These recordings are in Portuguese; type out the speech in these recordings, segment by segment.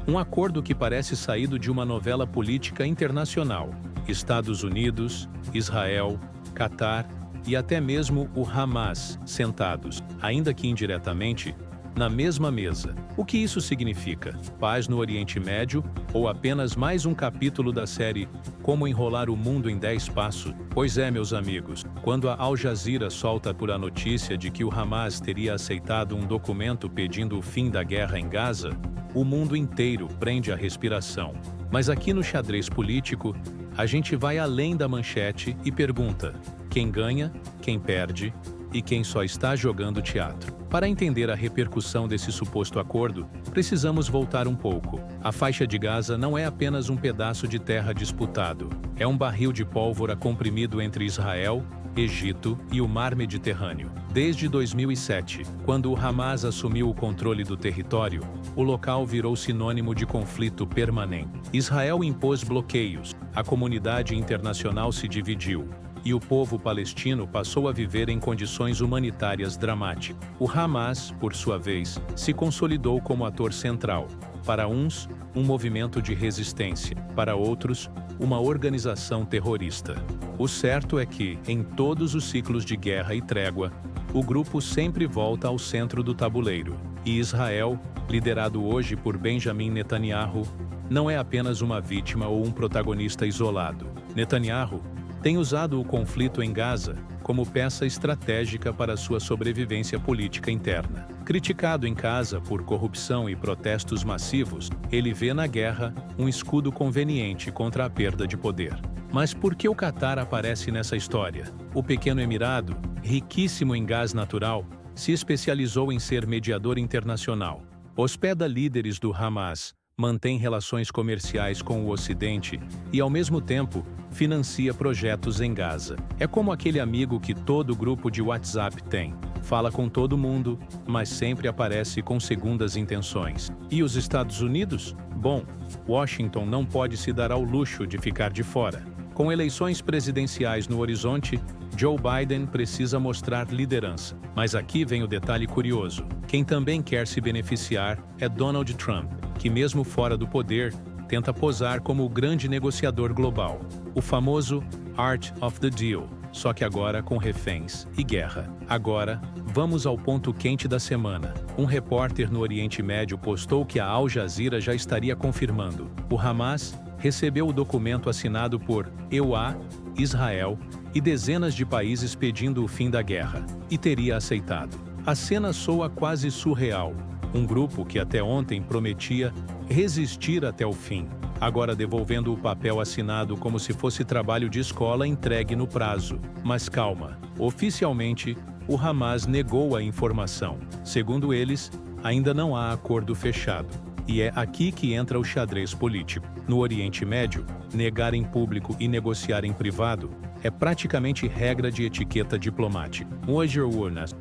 Um acordo que parece saído de uma novela política internacional. Estados Unidos, Israel, Catar e até mesmo o Hamas sentados, ainda que indiretamente, na mesma mesa. O que isso significa? Paz no Oriente Médio ou apenas mais um capítulo da série Como Enrolar o Mundo em 10 Passos? Pois é, meus amigos, quando a Al Jazeera solta por a notícia de que o Hamas teria aceitado um documento pedindo o fim da guerra em Gaza, o mundo inteiro prende a respiração. Mas aqui no Xadrez Político, a gente vai além da manchete e pergunta: quem ganha, quem perde e quem só está jogando teatro? Para entender a repercussão desse suposto acordo, precisamos voltar um pouco. A faixa de Gaza não é apenas um pedaço de terra disputado. É um barril de pólvora comprimido entre Israel, Egito e o Mar Mediterrâneo. Desde 2007, quando o Hamas assumiu o controle do território, o local virou sinônimo de conflito permanente. Israel impôs bloqueios, a comunidade internacional se dividiu, e o povo palestino passou a viver em condições humanitárias dramáticas. O Hamas, por sua vez, se consolidou como ator central. Para uns, um movimento de resistência. Para outros, uma organização terrorista. O certo é que, em todos os ciclos de guerra e trégua, o grupo sempre volta ao centro do tabuleiro. E Israel, liderado hoje por Benjamin Netanyahu, não é apenas uma vítima ou um protagonista isolado. Netanyahu tem usado o conflito em Gaza como peça estratégica para sua sobrevivência política interna. Criticado em casa por corrupção e protestos massivos, ele vê na guerra um escudo conveniente contra a perda de poder. Mas por que o Catar aparece nessa história? O pequeno Emirado, riquíssimo em gás natural, se especializou em ser mediador internacional. Hospeda líderes do Hamas, mantém relações comerciais com o Ocidente e, ao mesmo tempo, financia projetos em Gaza. É como aquele amigo que todo grupo de WhatsApp tem. Fala com todo mundo, mas sempre aparece com segundas intenções. E os Estados Unidos? Bom, Washington não pode se dar ao luxo de ficar de fora. Com eleições presidenciais no horizonte, Joe Biden precisa mostrar liderança. Mas aqui vem o detalhe curioso. Quem também quer se beneficiar é Donald Trump, que mesmo fora do poder, tenta posar como o grande negociador global. O famoso Art of the Deal, só que agora com reféns e guerra. Agora, vamos ao ponto quente da semana. Um repórter no Oriente Médio postou que a Al Jazeera já estaria confirmando. O Hamas recebeu o documento assinado por EUA, Israel e dezenas de países pedindo o fim da guerra, e teria aceitado. A cena soa quase surreal. Um grupo que até ontem prometia resistir até o fim, agora devolvendo o papel assinado como se fosse trabalho de escola entregue no prazo. Mas calma, oficialmente, o Hamas negou a informação. Segundo eles, ainda não há acordo fechado. E é aqui que entra o xadrez político. No Oriente Médio, negar em público e negociar em privado é praticamente regra de etiqueta diplomática. Hoje,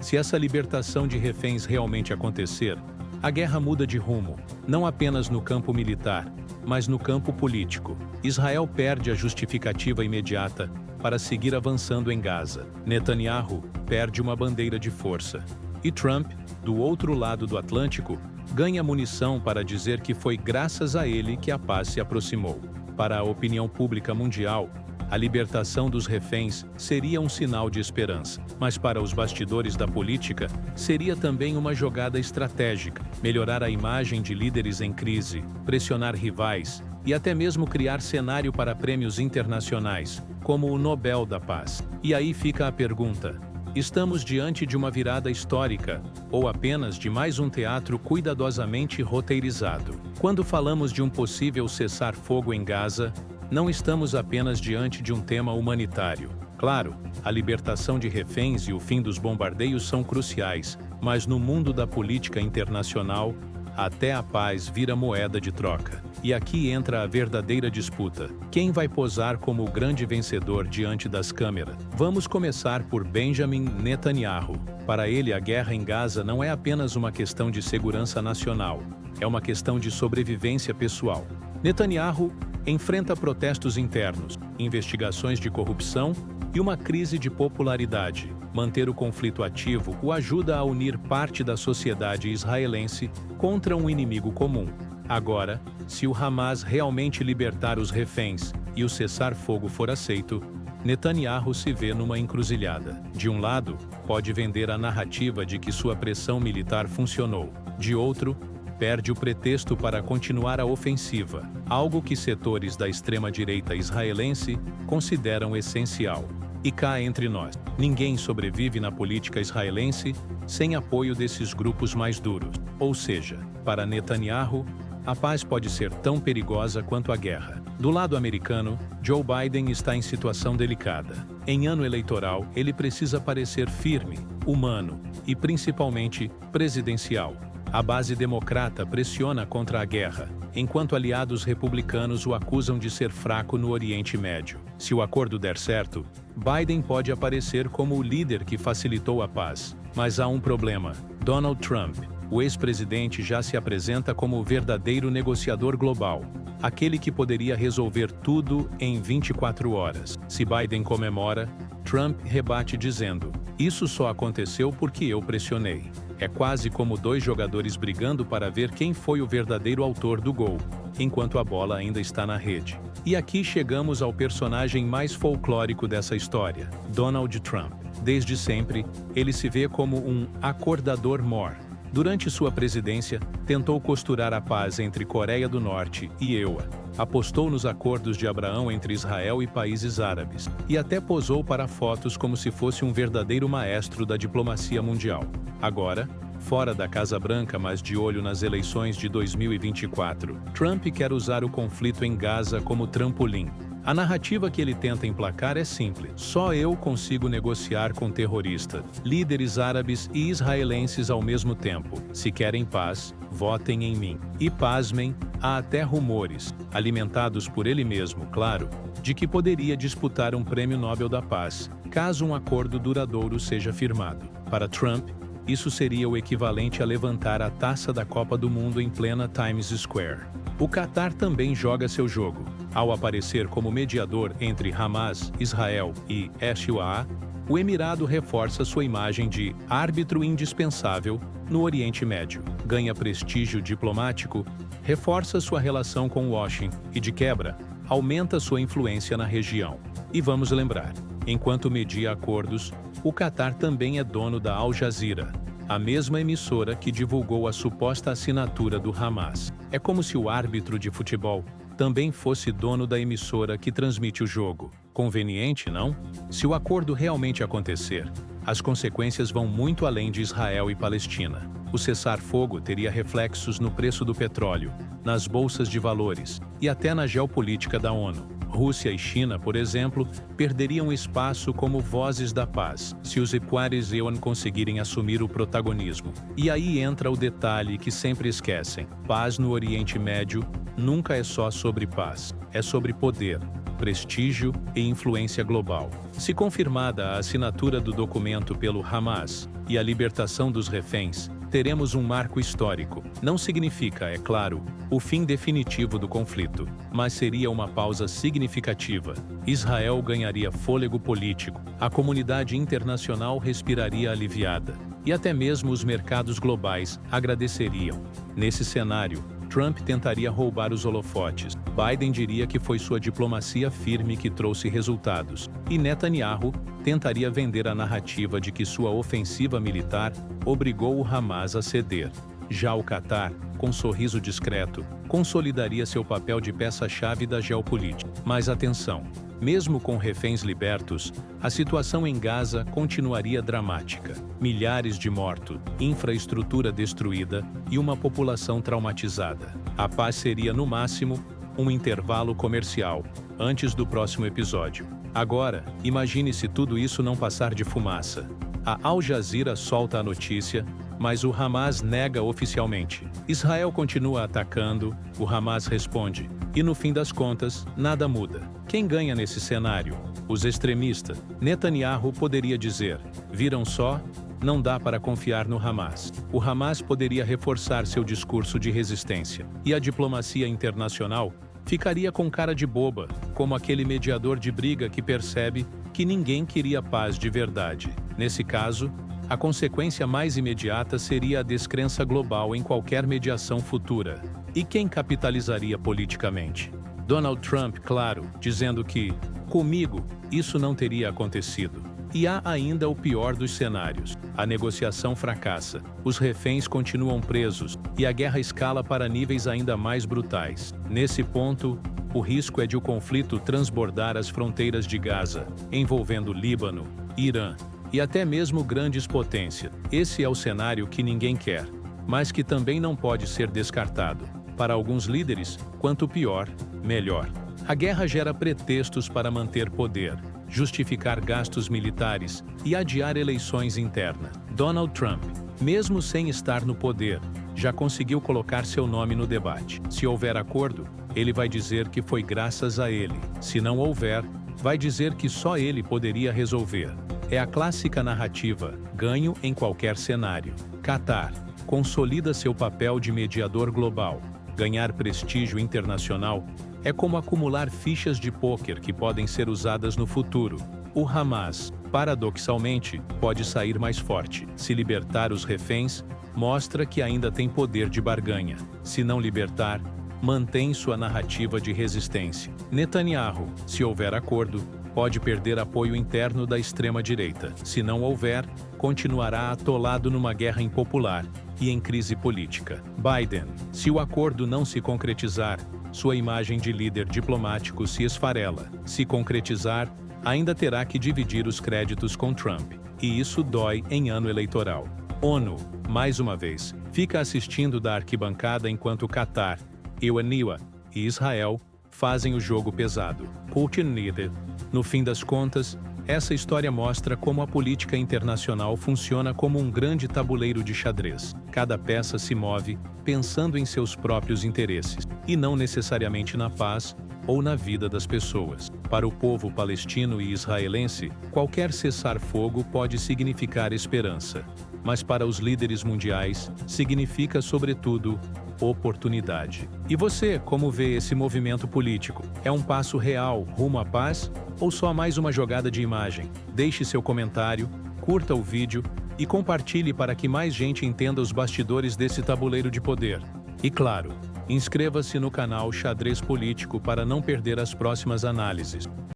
se essa libertação de reféns realmente acontecer, a guerra muda de rumo, não apenas no campo militar, mas no campo político. Israel perde a justificativa imediata para seguir avançando em Gaza. Netanyahu perde uma bandeira de força. E Trump, do outro lado do Atlântico, ganha munição para dizer que foi graças a ele que a paz se aproximou. Para a opinião pública mundial, a libertação dos reféns seria um sinal de esperança, mas para os bastidores da política, seria também uma jogada estratégica, melhorar a imagem de líderes em crise, pressionar rivais e até mesmo criar cenário para prêmios internacionais, como o Nobel da Paz. E aí fica a pergunta: estamos diante de uma virada histórica, ou apenas de mais um teatro cuidadosamente roteirizado? Quando falamos de um possível cessar-fogo em Gaza, não estamos apenas diante de um tema humanitário. Claro, a libertação de reféns e o fim dos bombardeios são cruciais, mas no mundo da política internacional, até a paz vira moeda de troca. E aqui entra a verdadeira disputa. Quem vai posar como o grande vencedor diante das câmeras? Vamos começar por Benjamin Netanyahu. Para ele, a guerra em Gaza não é apenas uma questão de segurança nacional, é uma questão de sobrevivência pessoal. Netanyahu enfrenta protestos internos, investigações de corrupção e uma crise de popularidade. Manter o conflito ativo o ajuda a unir parte da sociedade israelense contra um inimigo comum. Agora, se o Hamas realmente libertar os reféns e o cessar-fogo for aceito, Netanyahu se vê numa encruzilhada. De um lado, pode vender a narrativa de que sua pressão militar funcionou. De outro, perde o pretexto para continuar a ofensiva, algo que setores da extrema-direita israelense consideram essencial. E cá entre nós, ninguém sobrevive na política israelense sem apoio desses grupos mais duros. Ou seja, para Netanyahu, a paz pode ser tão perigosa quanto a guerra. Do lado americano, Joe Biden está em situação delicada. Em ano eleitoral, ele precisa parecer firme, humano e, principalmente, presidencial. A base democrata pressiona contra a guerra, enquanto aliados republicanos o acusam de ser fraco no Oriente Médio. Se o acordo der certo, Biden pode aparecer como o líder que facilitou a paz. Mas há um problema: Donald Trump, o ex-presidente, já se apresenta como o verdadeiro negociador global, aquele que poderia resolver tudo em 24 horas. Se Biden comemora, Trump rebate dizendo: "Isso só aconteceu porque eu pressionei." É quase como dois jogadores brigando para ver quem foi o verdadeiro autor do gol, enquanto a bola ainda está na rede. E aqui chegamos ao personagem mais folclórico dessa história, Donald Trump. Desde sempre, ele se vê como um acordador-mor. Durante sua presidência, tentou costurar a paz entre Coreia do Norte e EUA. Apostou nos acordos de Abraão entre Israel e países árabes, e até posou para fotos como se fosse um verdadeiro maestro da diplomacia mundial. Agora, fora da Casa Branca, mas de olho nas eleições de 2024, Trump quer usar o conflito em Gaza como trampolim. A narrativa que ele tenta emplacar é simples: só eu consigo negociar com terroristas, líderes árabes e israelenses ao mesmo tempo. Se querem paz, votem em mim. E pasmem, há até rumores, alimentados por ele mesmo, claro, de que poderia disputar um prêmio Nobel da Paz, caso um acordo duradouro seja firmado. Para Trump, isso seria o equivalente a levantar a taça da Copa do Mundo em plena Times Square. O Catar também joga seu jogo. Ao aparecer como mediador entre Hamas, Israel e Hezbollah, o Emirado reforça sua imagem de árbitro indispensável no Oriente Médio, ganha prestígio diplomático, reforça sua relação com Washington e, de quebra, aumenta sua influência na região. E vamos lembrar, enquanto media acordos, o Catar também é dono da Al Jazeera, a mesma emissora que divulgou a suposta assinatura do Hamas. É como se o árbitro de futebol também fosse dono da emissora que transmite o jogo. Conveniente, não? Se o acordo realmente acontecer, as consequências vão muito além de Israel e Palestina. O cessar-fogo teria reflexos no preço do petróleo, nas bolsas de valores e até na geopolítica da ONU. Rússia e China, por exemplo, perderiam espaço como vozes da paz, se os equares EUN conseguirem assumir o protagonismo. E aí entra o detalhe que sempre esquecem: paz no Oriente Médio nunca é só sobre paz, é sobre poder, prestígio e influência global. Se confirmada a assinatura do documento pelo Hamas e a libertação dos reféns, teremos um marco histórico. Não significa, é claro, o fim definitivo do conflito, mas seria uma pausa significativa. Israel ganharia fôlego político, a comunidade internacional respiraria aliviada, e até mesmo os mercados globais agradeceriam. Nesse cenário, Trump tentaria roubar os holofotes. Biden diria que foi sua diplomacia firme que trouxe resultados, e Netanyahu tentaria vender a narrativa de que sua ofensiva militar obrigou o Hamas a ceder. Já o Catar, com sorriso discreto, consolidaria seu papel de peça-chave da geopolítica. Mas atenção, mesmo com reféns libertos, a situação em Gaza continuaria dramática. Milhares de mortos, infraestrutura destruída e uma população traumatizada. A paz seria, no máximo, um intervalo comercial, antes do próximo episódio. Agora, imagine se tudo isso não passar de fumaça. A Al Jazeera solta a notícia, mas o Hamas nega oficialmente. Israel continua atacando, o Hamas responde, e no fim das contas, nada muda. Quem ganha nesse cenário? Os extremistas. Netanyahu poderia dizer: viram só? Não dá para confiar no Hamas. O Hamas poderia reforçar seu discurso de resistência, e a diplomacia internacional ficaria com cara de boba, como aquele mediador de briga que percebe que ninguém queria paz de verdade. Nesse caso, a consequência mais imediata seria a descrença global em qualquer mediação futura. E quem capitalizaria politicamente? Donald Trump, claro, dizendo que, comigo, isso não teria acontecido. E há ainda o pior dos cenários. A negociação fracassa, os reféns continuam presos e a guerra escala para níveis ainda mais brutais. Nesse ponto, o risco é de o conflito transbordar as fronteiras de Gaza, envolvendo Líbano, Irã e até mesmo grandes potências. Esse é o cenário que ninguém quer, mas que também não pode ser descartado. Para alguns líderes, quanto pior, melhor. A guerra gera pretextos para manter poder, justificar gastos militares e adiar eleições internas. Donald Trump, mesmo sem estar no poder, já conseguiu colocar seu nome no debate. Se houver acordo, ele vai dizer que foi graças a ele. Se não houver, vai dizer que só ele poderia resolver. É a clássica narrativa, ganho em qualquer cenário. Catar consolida seu papel de mediador global. Ganhar prestígio internacional é como acumular fichas de pôquer que podem ser usadas no futuro. O Hamas, paradoxalmente, pode sair mais forte. Se libertar os reféns, mostra que ainda tem poder de barganha. Se não libertar, mantém sua narrativa de resistência. Netanyahu, se houver acordo, pode perder apoio interno da extrema-direita. Se não houver, continuará atolado numa guerra impopular e em crise política. Biden, se o acordo não se concretizar, sua imagem de líder diplomático se esfarela. Se concretizar, ainda terá que dividir os créditos com Trump. E isso dói em ano eleitoral. ONU, mais uma vez, fica assistindo da arquibancada enquanto Catar, Iowa e Israel fazem o jogo pesado. Putin needed. No fim das contas, essa história mostra como a política internacional funciona como um grande tabuleiro de xadrez. Cada peça se move pensando em seus próprios interesses, e não necessariamente na paz ou na vida das pessoas. Para o povo palestino e israelense, qualquer cessar-fogo pode significar esperança. Mas para os líderes mundiais, significa, sobretudo, oportunidade. E você, como vê esse movimento político? É um passo real rumo à paz ou só mais uma jogada de imagem? Deixe seu comentário, curta o vídeo e compartilhe para que mais gente entenda os bastidores desse tabuleiro de poder. E claro, inscreva-se no canal Xadrez Político para não perder as próximas análises.